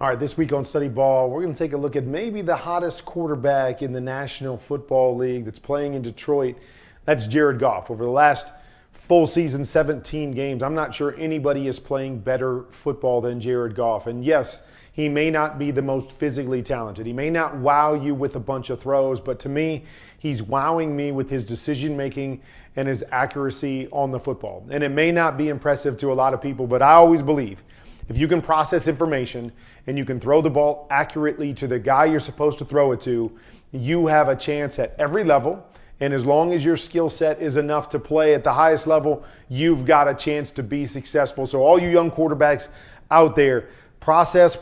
All right, this week on Study Ball, we're going to take a look at maybe the hottest quarterback in the National Football League that's playing in Detroit. That's Jared Goff. Over the last full season, 17 games, I'm not sure anybody is playing better football than Jared Goff. And yes, he may not be the most physically talented. He may not wow you with a bunch of throws, but to me, he's wowing me with his decision-making and his accuracy on the football. And it may not be impressive to a lot of people, but I always believe if you can process information and you can throw the ball accurately to the guy you're supposed to throw it to, you have a chance at every level. And as long as your skill set is enough to play at the highest level, you've got a chance to be successful. So all you young quarterbacks out there, process.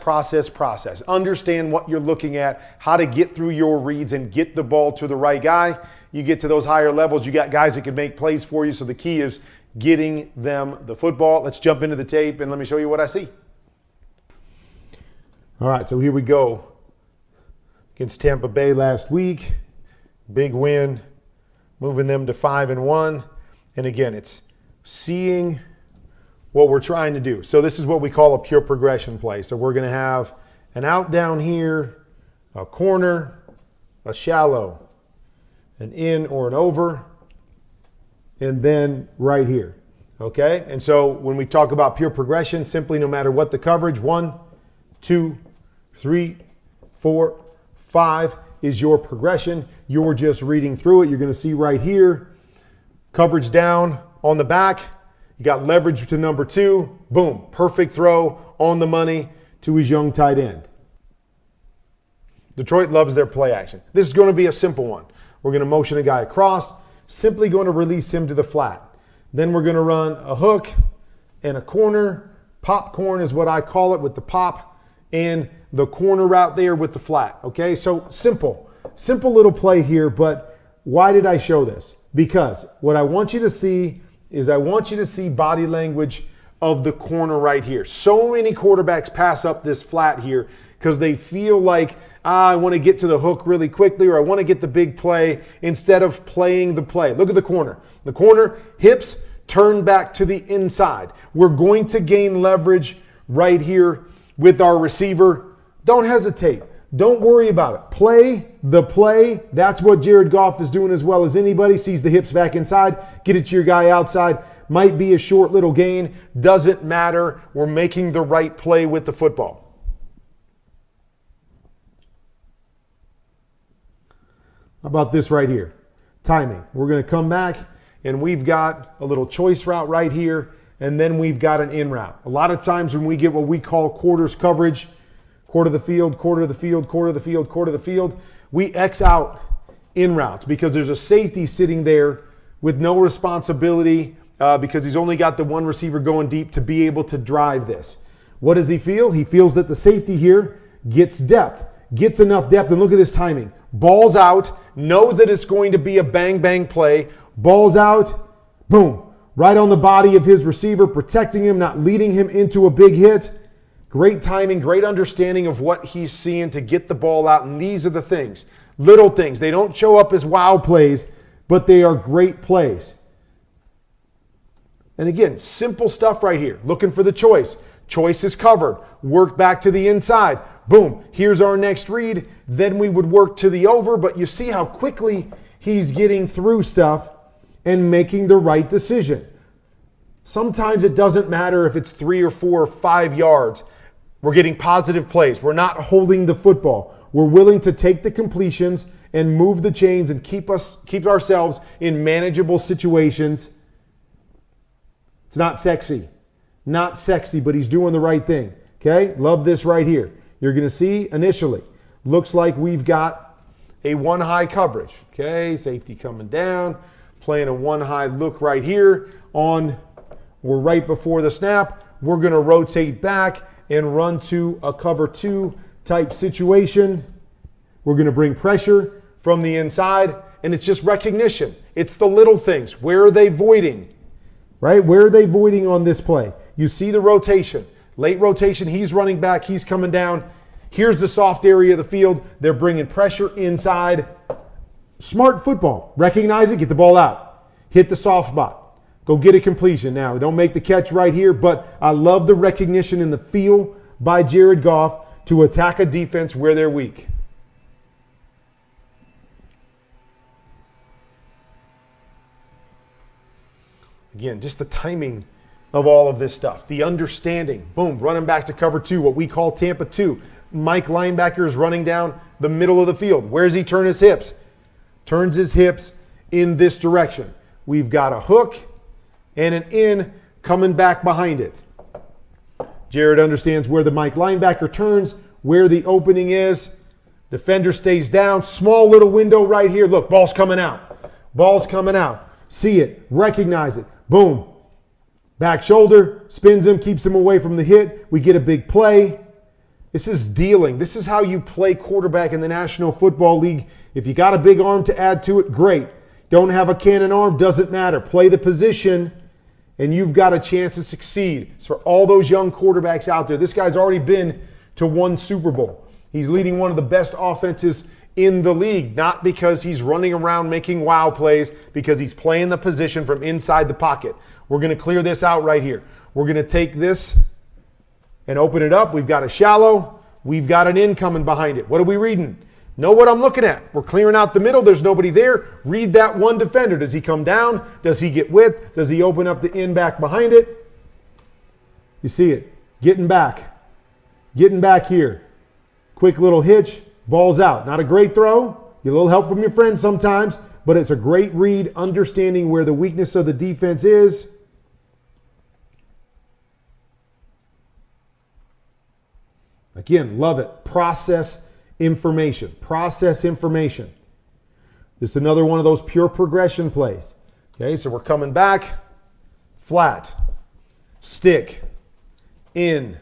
Understand what you're looking at, how to get through your reads and get the ball to the right guy. You get to those higher levels, you got guys that can make plays for you. So the key is getting them the football. Let's jump into the tape and let me show you what I see. All right, so here we go. Against Tampa Bay last week, big win, moving them to 5-1. And again, it's seeing what we're trying to do. So this is what we call a pure progression play. So we're going to have an out down here, a corner, a shallow, an in or an over, and then right here. Okay? And so when we talk about pure progression, simply no matter what the coverage, 1, 2, 3, 4, 5 is your progression. You're just reading through it. You're going to see right here, coverage down on the back. You got leverage to number 2. Boom. Perfect throw on the money to his young tight end. Detroit loves their play action. This is going to be a simple one. We're going to motion a guy across, simply going to release him to the flat. Then we're going to run a hook and a corner. Popcorn is what I call it, with the pop and the corner route there with the flat. Okay, so simple little play here, but why did I show this? Because what I want you to see is I want you to see body language of the corner right here. So many quarterbacks pass up this flat here because they feel like, I want to get to the hook really quickly, or I want to get the big play instead of playing the play. Look at the corner. The corner, hips turn back to the inside. We're going to gain leverage right here with our receiver. Don't hesitate. Don't worry about it. Play the play. That's what Jared Goff is doing as well as anybody. Sees the hips back inside. Get it to your guy outside. Might be a short little gain. Doesn't matter. We're making the right play with the football. How about this right here? Timing. We're going to come back and we've got a little choice route right here, and then we've got an in route. A lot of times when we get what we call quarters coverage, quarter of the field, quarter of the field, quarter of the field, quarter of the field, we X out in routes because there's a safety sitting there with no responsibility because he's only got the one receiver going deep to be able to drive this. What does he feel? He feels that the safety here gets depth, gets enough depth, and look at this timing. Ball's out, knows that it's going to be a bang play, ball's out, boom, right on the body of his receiver, protecting him, not leading him into a big hit. Great timing, great understanding of what he's seeing to get the ball out. And these are the things, little things. They don't show up as wow plays, but they are great plays. And again, simple stuff right here. Looking for the choice. Choice is covered. Work back to the inside. Boom, here's our next read. Then we would work to the over, but you see how quickly he's getting through stuff and making the right decision. Sometimes it doesn't matter if it's 3 or 4 or 5 yards. We're getting positive plays. We're not holding the football. We're willing to take the completions and move the chains and keep ourselves in manageable situations. It's not sexy, but he's doing the right thing. Okay, love this right here. You're going to see initially, looks like we've got a one high coverage. Okay, safety coming down, playing a one high look right here on, we're right before the snap. We're going to rotate back and run to a cover 2 type situation. We're going to bring pressure from the inside, and it's just recognition. It's the little things. Where are they voiding? Right? Where are they voiding on this play? You see the rotation. Late rotation, he's running back, he's coming down. Here's the soft area of the field. They're bringing pressure inside. Smart football. Recognize it, get the ball out. Hit the soft spot. Go get a completion. Now, don't make the catch right here, but I love the recognition and the feel by Jared Goff to attack a defense where they're weak. Again, just the timing of all of this stuff. The understanding. Boom, running back to cover 2, what we call Tampa 2. Mike linebacker is running down the middle of the field. Where does he turn his hips? Turns his hips in this direction. We've got a hook and an in coming back behind it. Jared understands where the Mike linebacker turns, where the opening is. Defender stays down. Small little window right here. Look, ball's coming out. Ball's coming out. See it. Recognize it. Boom. Back shoulder. Spins him. Keeps him away from the hit. We get a big play. This is dealing. This is how you play quarterback in the National Football League. If you got a big arm to add to it, great. Don't have a cannon arm, doesn't matter. Play the position, and you've got a chance to succeed. It's for all those young quarterbacks out there. This guy's already been to 1 Super Bowl. He's leading one of the best offenses in the league, not because he's running around making wow plays, because he's playing the position from inside the pocket. We're going to clear this out right here. We're going to take this and open it up. We've got a shallow. We've got an in coming behind it. What are we reading? Know what I'm looking at. We're clearing out the middle. There's nobody there. Read that one defender. Does he come down? Does he get width? Does he open up the in back behind it? You see it. Getting back. Getting back here. Quick little hitch. Ball's out. Not a great throw. Get a little help from your friends sometimes, but it's a great read, understanding where the weakness of the defense is. Again, love it. Process information. Process information. This is another one of those pure progression plays. Okay, so we're coming back. Flat. Stick. In.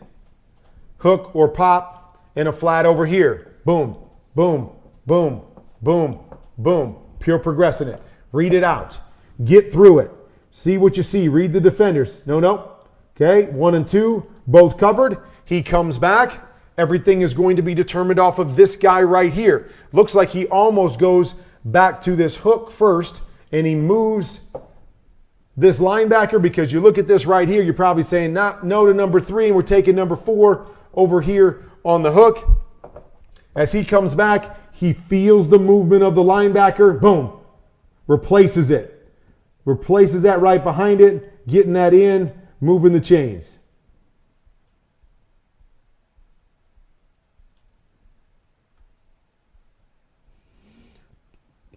Hook or pop. And a flat over here. Boom, boom, boom, boom, boom. Pure progressing it. Read it out. Get through it. See what you see. Read the defenders. No. Okay, 1 and 2, both covered. He comes back. Everything is going to be determined off of this guy right here. Looks like he almost goes back to this hook first, and he moves this linebacker, because you look at this right here, you're probably saying no to number 3, and we're taking number 4 over here on the hook. As he comes back, he feels the movement of the linebacker. Boom. Replaces it. Replaces that right behind it. Getting that in. Moving the chains.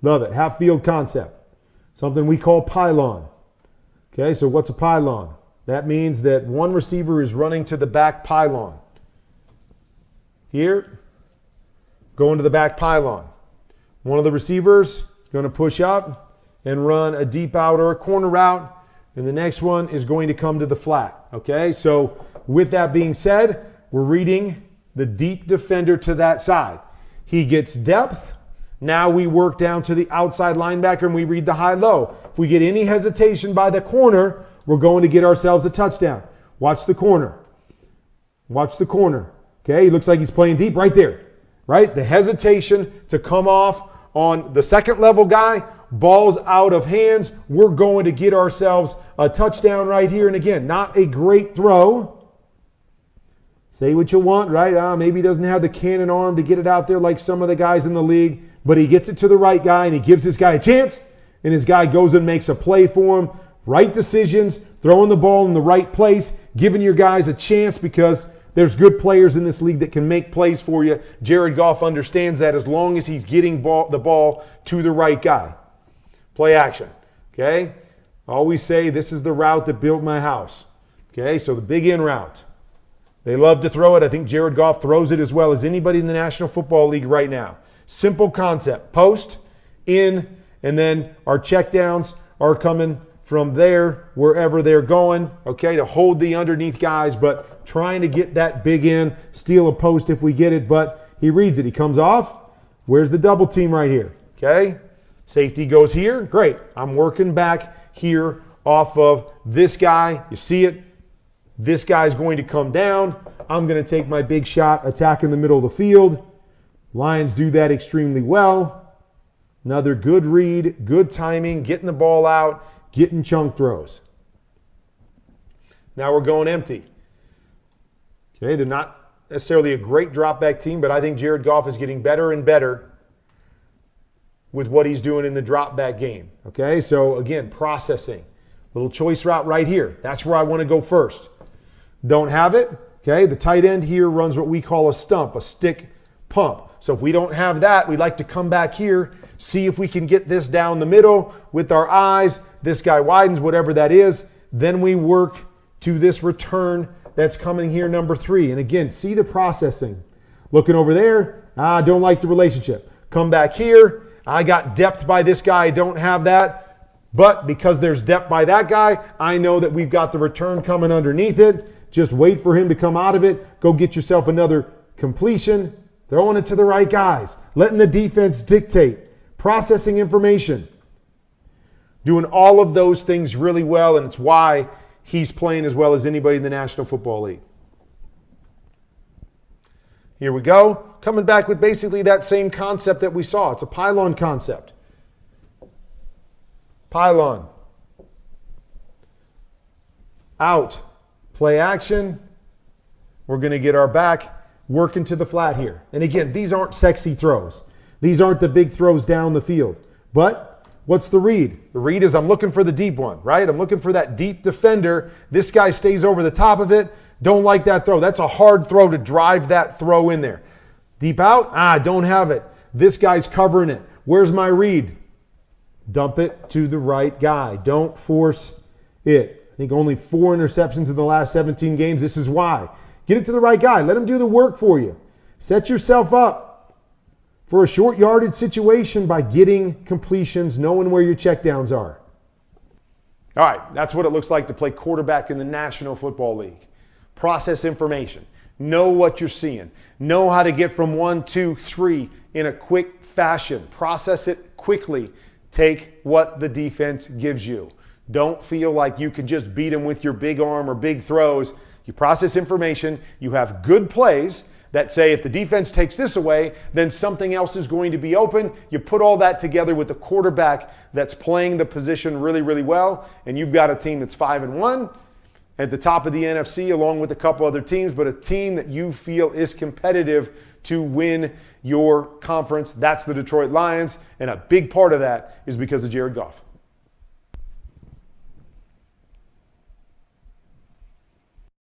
Love it. Half field concept. Something we call pylon. Okay, so what's a pylon? That means that one receiver is running to the back pylon. Here, going to the back pylon. One of the receivers is going to push up and run a deep out or a corner route, and the next one is going to come to the flat. Okay, so with that being said, we're reading the deep defender to that side. He gets depth. Now we work down to the outside linebacker and we read the high-low. If we get any hesitation by the corner, we're going to get ourselves a touchdown. Watch the corner. Watch the corner. Okay, he looks like he's playing deep right there. Right? The hesitation to come off on the second level guy, ball's out of hands. We're going to get ourselves a touchdown right here. And again, not a great throw. Say what you want, right? Maybe he doesn't have the cannon arm to get it out there like some of the guys in the league, but he gets it to the right guy and he gives this guy a chance, and his guy goes and makes a play for him. Right decisions, throwing the ball in the right place, giving your guys a chance, because there's good players in this league that can make plays for you. Jared Goff understands that as long as he's getting the ball to the right guy. Play action, okay? I always say this is the route that built my house. Okay, so the big in route. They love to throw it. I think Jared Goff throws it as well as anybody in the National Football League right now. Simple concept. Post, in, and then our checkdowns are coming from there, wherever they're going, okay, to hold the underneath guys, but trying to get that big in, steal a post if we get it, but he reads it. He comes off. Where's the double team right here? Okay, safety goes here. Great. I'm working back here off of this guy. You see it? This guy's going to come down. I'm going to take my big shot, attack in the middle of the field. Lions do that extremely well. Another good read, good timing, getting the ball out, getting chunk throws. Now we're going empty. Okay, they're not necessarily a great drop back team, but I think Jared Goff is getting better and better with what he's doing in the drop back game. Okay, so again, processing. Little choice route right here. That's where I want to go first. Don't have it. Okay, the tight end here runs what we call a stump, a stick pump. So if we don't have that, we like to come back here, see if we can get this down the middle with our eyes. This guy widens, whatever that is. Then we work to this return that's coming here, number 3. And again, see the processing. Looking over there, I don't like the relationship. Come back here, I got depth by this guy, I don't have that. But because there's depth by that guy, I know that we've got the return coming underneath it. Just wait for him to come out of it. Go get yourself another completion. Throwing it to the right guys. Letting the defense dictate. Processing information. Doing all of those things really well, and it's why he's playing as well as anybody in the National Football League. Here we go. Coming back with basically that same concept that we saw. It's a pylon concept. Pylon. Out. Play action. We're going to get our back working to the flat here. And again, these aren't sexy throws. These aren't the big throws down the field. But what's the read? The read is I'm looking for the deep one, right? I'm looking for that deep defender. This guy stays over the top of it. Don't like that throw. That's a hard throw to drive that throw in there. Deep out. Don't have it. This guy's covering it. Where's my read? Dump it to the right guy. Don't force it. I think only 4 interceptions in the last 17 games. This is why. Get it to the right guy. Let him do the work for you. Set yourself up for a short yardage situation by getting completions, knowing where your checkdowns are. All right, that's what it looks like to play quarterback in the National Football League. Process information. Know what you're seeing. Know how to get from 1, 2, 3 in a quick fashion. Process it quickly. Take what the defense gives you. Don't feel like you can just beat them with your big arm or big throws. You process information. You have good plays that say if the defense takes this away, then something else is going to be open. You put all that together with the quarterback that's playing the position really, really well, and you've got a team that's 5-1 at the top of the NFC along with a couple other teams, but a team that you feel is competitive to win your conference. That's the Detroit Lions, and a big part of that is because of Jared Goff.